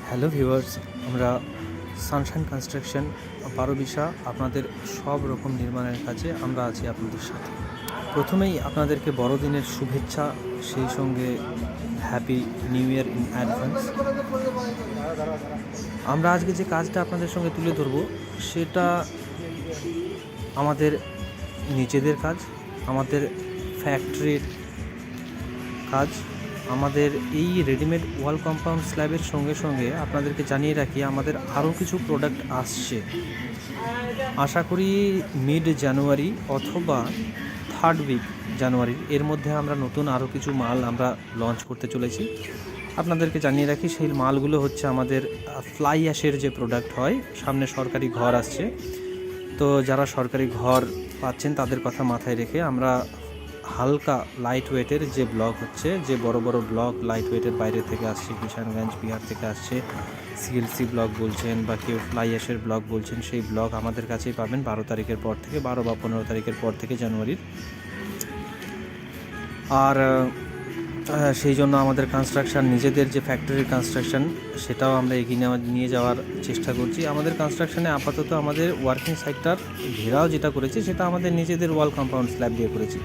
Hello viewers, আমরা Sunshine construction Barobisha আপনাদের সব রকম নির্মাণের কাজে আমরা আছি আপনাদের সাথে। প্রথমেই আপনাদেরকে বড়দিনের শুভেচ্ছা, সেই সঙ্গে happy new year in advance. আমরা আজকে যে কাজটা আপনাদের সঙ্গে তুলে ধরবো সেটা আমাদের নিজেদের কাজ, আমাদের ফ্যাক্টরির কাজ। আমাদের এই রেডিমেড ওয়াল কম্পাউন্ড স্ল্যাবের সঙ্গে সঙ্গে আপনাদেরকে জানিয়ে রাখি আমাদের আরও কিছু প্রোডাক্ট আসছে। আশা করি মিড জানুয়ারি অথবা থার্ড উইক জানুয়ারির এর মধ্যে আমরা নতুন আরও কিছু মাল আমরা লঞ্চ করতে চলেছি। আপনাদেরকে জানিয়ে রাখি সেই মালগুলো হচ্ছে আমাদের ফ্লাই অ্যাশের যে প্রোডাক্ট হয়। সামনে সরকারি ঘর আসছে, তো যারা সরকারি ঘর পাচ্ছেন তাদের কথা মাথায় রেখে আমরা হালকা লাইট ওয়েটের যে ব্লক হচ্ছে, যে বড় বড় ব্লক লাইট ওয়েটের বাইরে থেকে আসছে, কিষানগঞ্জ বিহার থেকে আসছে, সিএলসি ব্লক বলছেন বা কেউ ফ্লাই অ্যাশের ব্লক বলছেন, সেই ব্লক আমাদের কাছেই পাবেন 12 তারিখের পর থেকে, 12 বা 15 তারিখের পর থেকে জানুয়ারির। আর সেই জন্য আমাদের কনস্ট্রাকশান, নিজেদের যে ফ্যাক্টরির কনস্ট্রাকশান, সেটাও আমরা এগিয়ে নিয়ে যাওয়ার চেষ্টা করছি। আমাদের কনস্ট্রাকশানে আপাতত আমাদের ওয়ার্কিং সাইটটার ঘেরাও যেটা করেছি সেটা আমাদের নিজেদের ওয়াল কম্পাউন্ড স্ল্যাব দিয়ে করেছি,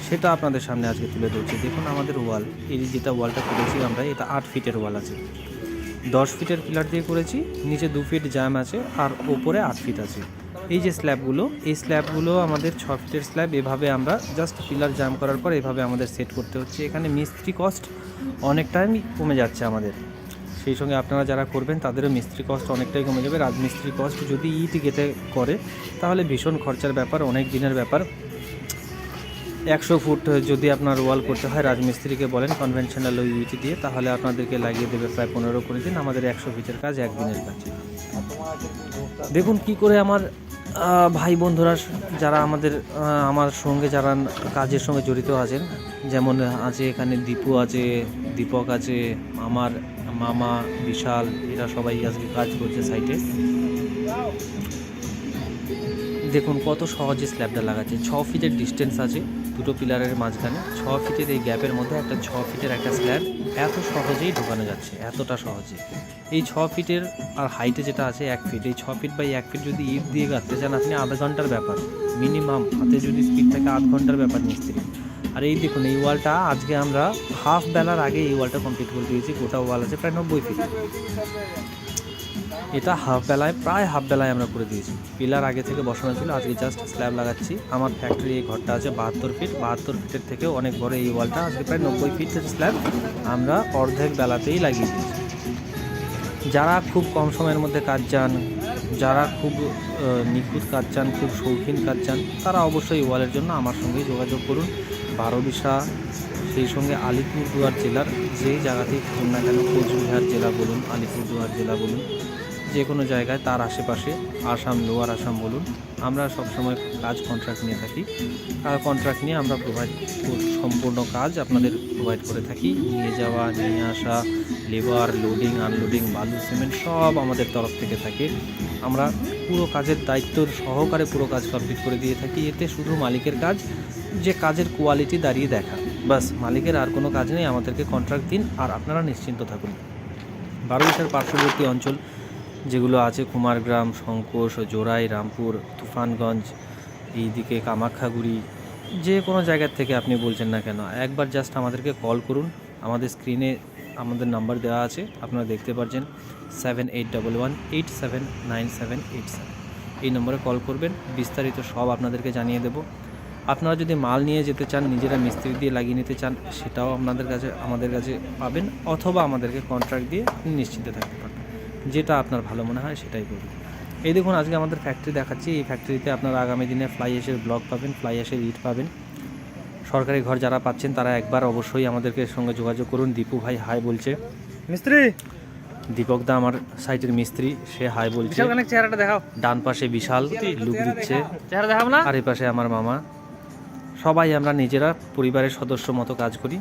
সেটা আপনাদের সামনে আজকে তুলে ধরছি। দেখুন আমাদের ওয়াল, এই যেটা ওয়ালটা করেছি আমরা, এটা 8 ফিটের ওয়াল আছে, 10 ফিটের পিলার দিয়ে করেছি, নিচে 2 ফিট জাম আছে আর ওপরে 8 ফিট আছে। এই যে স্ল্যাবগুলো, এই স্ল্যাবগুলো আমাদের 6 ফিটের স্ল্যাব। এভাবে আমরা জাস্ট পিলার জাম করার পর এভাবে আমাদের সেট করতে হচ্ছে। এখানে মিস্ত্রি কস্ট অনেকটাই কমে যাচ্ছে আমাদের, সেই সঙ্গে আপনারা যারা করবেন তাদেরও মিস্ত্রি কস্ট অনেকটাই কমে যাবে। রাজমিস্ত্রি কস্ট যদি ইট গেটে করে তাহলে ভীষণ খরচার ব্যাপার, অনেক দিনের ব্যাপার। 100 ফুট যদি আপনার ওয়াল করতে হয়, রাজমিস্ত্রিকে বলেন কনভেনশনাল ওই ইট দিয়ে, তাহলে আপনাদেরকে লাগিয়ে দেবে প্রায় 15-20 দিন। আমাদের 100 ফিটের কাজ একদিনের কাজ। দেখুন কি করে আমার ভাই বন্ধুরা যারা আমার সঙ্গে যারা কাজের সঙ্গে জড়িত আছেন, যেমন আছে এখানে দীপু আছে, দীপক আছে, আমার মামা বিশাল, এরা সবাই আজকে কাজ করছে সাইটে। দেখুন কত সহজে স্ল্যাবটা লাগাচ্ছে। 6 ফিটের ডিস্টেন্স আছে দুটো পিলারের মাঝখানে, 6 ফিটের এই গ্যাপের মধ্যে একটা 6 ফিটের একটা স্ল্যাব এত সহজেই ঢোকানো যাচ্ছে, এতটা সহজে। এই 6 ফিটের আর হাইটে যেটা আছে 1 ফিট, এই 6 ফিট বাই 1 ফিট যদি ইট দিয়ে গাঁথতে চান আপনি আধা ঘন্টার ব্যাপার, মিনিমাম হাতে যদি স্পিড থাকে আধ ঘন্টার ব্যাপার মিস্ত্রি। আর এই দেখুন এই ওয়ালটা আজকে আমরা হাফ বেলার আগে এই ওয়ালটা কমপ্লিট করে দিয়েছি। গোটা ওয়াল আছে প্রায় 90 ফিট, এটা প্রায় হাফ বেলায় আমরা করে দিয়েছি। পিলার আগে থেকে বসানো ছিল, আজকে জাস্ট স্ল্যাব লাগাচ্ছি। আমার ফ্যাক্টরি এই ঘরটা আছে 72 ফিট, 72 ফিটের থেকেও অনেক বড় এই ওয়ালটা, আজকে প্রায় 90 ফিটের স্ল্যাব আমরা অর্ধেক বেলাতেই লাগিয়ে দিয়েছি। যারা খুব কম সময়ের মধ্যে কাজ চান, যারা খুব নিখুঁত কাজ চান, খুব শৌখিন কাজ চান, তারা অবশ্যই ওয়ালের জন্য আমার সঙ্গে যোগাযোগ করুন। বারোবিশা, সেই সঙ্গে আলিপুরদুয়ার জেলার যেই জায়গাতেই থাকুন না কেন, কোচবিহার জেলা বলুন, আলিপুরদুয়ার জেলা বলুন, যে কোনো জায়গায় তার আশেপাশে, আসাম, লোয়ার আসাম বলুন, আমরা সবসময় কাজ কন্ট্রাক্ট নিয়ে থাকি। আর কন্ট্রাক্ট নিয়ে আমরা সম্পূর্ণ কাজ আপনাদের প্রোভাইড করে থাকি। নিয়ে যাওয়া, নিয়ে আসা, লেবার, লোডিং, আনলোডিং, বালু, সিমেন্ট সব আমাদের তরফ থেকে থাকে। আমরা পুরো কাজের দায়িত্ব সহকারে পুরো কাজ কমপ্লিট করে দিয়ে থাকি। এতে শুধু মালিকের কাজ যে কাজের কোয়ালিটি দাঁড়িয়ে দেখা, বাস, মালিকের আর কোনো কাজ নেই। আমাদেরকে কন্ট্রাক্ট দিন আর আপনারা নিশ্চিন্ত থাকুন। বারোবিশার পার্শ্ববর্তী অঞ্চল যেগুলো আছে, কুমারগ্রাম, শঙ্কোষ, জোড়াই, রামপুর, তুফানগঞ্জ, এইদিকে কামাখ্যাগুড়ি, যে কোনো জায়গার থেকে আপনি বলছেন না কেন, একবার জাস্ট আমাদেরকে কল করুন। আমাদের স্ক্রিনে আমাদের নাম্বার দেওয়া আছে, আপনারা দেখতে পাচ্ছেন 7811879787। এই নম্বরে কল করবেন, বিস্তারিত সব আপনাদেরকে জানিয়ে দেব। আপনারা যদি মাল নিয়ে যেতে চান, নিজেরা মিস্ত্রি দিয়ে লাগিয়ে নিতে চান, সেটাও আমাদের কাছে পাবেন, অথবা আমাদেরকে কন্ট্রাক্ট দিয়ে আপনি নিশ্চিন্তে থাকতে পারবেন। যেটা আপনার ভালো মনে হয় সেটাই করুন। এই দেখুন আজকে আমাদের ফ্যাক্টরি দেখাচ্ছি। এই ফ্যাক্টরিতে আপনারা আগামী দিনে ফ্লাই অ্যাশের ব্লক পাবেন, ফ্লাই অ্যাশের ইট পাবেন। সরকারি ঘর যারা পাচ্ছেন তারা একবার অবশ্যই আমাদেরকে সঙ্গে যোগাযোগ করুন। দীপু ভাই হাই বলছে, মিস্ত্রি দীপক দা আমার সাইটের মিস্ত্রি, সে হাই বলছে। চেহারাটা দেখাও। ডান পাশে বিশাল লুক দিচ্ছে, চেহারা দেখাও না। আর এই পাশে আমার মামা। সবাই আমরা নিজেরা পরিবারের সদস্য মতো কাজ করি।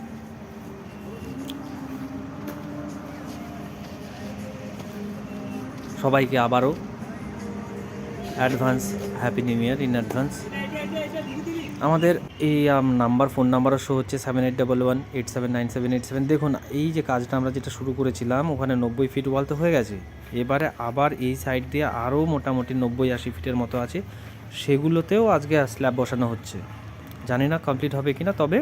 সবাইকে আবারও advance happy new year in advance. আমাদের এই নাম্বার ফোন নাম্বারও শো হচ্ছে 7811879787। দেখুন এই যে কাজটা আমরা যেটা শুরু করেছিলাম ওখানে 90 ফিট ওয়াল তো হয়ে গেছে, এবারে আবার এই সাইড দিয়ে আরও মোটামুটি 90-80 ফিটের মতো আছে, সেগুলোতেও আজকে স্ল্যাব বসানো হচ্ছে। জানি না কমপ্লিট হবে কি না, তবে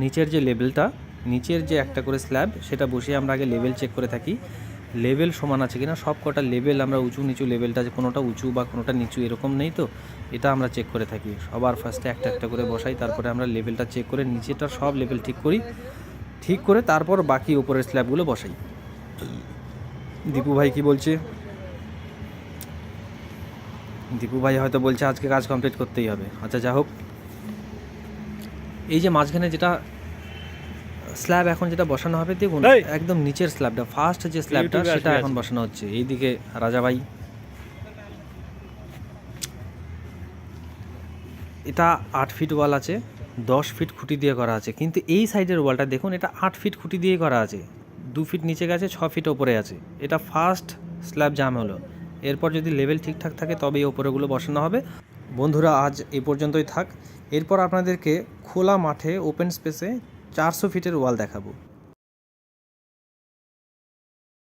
নিচের যে লেভেলটা, নিচের যে একটা করে স্ল্যাব সেটা বসিয়ে আমরা আগে লেভেল চেক করে থাকি, লেভেল সমান আছে কিনা। সব কটা লেভেল আমরা উঁচু নিচু লেভেলটা, যে কোনোটা উঁচু বা কোনোটা নিচু এরকম নেই তো, এটা আমরা চেক করে থাকি। সবার ফার্স্টে একটা একটা করে বসাই, তারপরে আমরা লেভেলটা চেক করে নিচেটার সব লেভেল ঠিক করি, ঠিক করে তারপর বাকি উপরের স্ল্যাবগুলো বসাই। দীপু ভাই কি বলছে? দীপু ভাই হয়তো বলছে আজকে কাজ কমপ্লিট করতেই হবে। আচ্ছা যা হোক, এই যে মাঝখানে যেটা স্ল্যাব এখন যেটা বসানো হবে, দেখুন এই! একদম নিচের স্ল্যাবটা, ফার্স্ট যে স্ল্যাবটা ইউটিউবে সেটা আসবে এখন আছে। বসানো হচ্ছে। এইদিকে রাজা ভাই, এটা 8 ফিট ওয়াল আছে, 10 ফিট খুঁটি দিয়ে করা আছে, কিন্তু এই সাইডের ওয়ালটা দেখুন, এটা 8 ফিট খুঁটি দিয়ে করা আছে, 2 ফিট নিচে গেছে, 6 ফিট ওপরে আছে। এটা ফার্স্ট স্ল্যাব জাম হলো। এরপর যদি লেভেল ঠিকঠাক থাকে তবে এই ওপরেগুলো বসানো হবে। বন্ধুরা আজ এই পর্যন্তই থাক, এরপর আপনাদেরকে খোলা মাঠে ওপেন স্পেসে 400 ফিটের ওয়াল দেখাবো।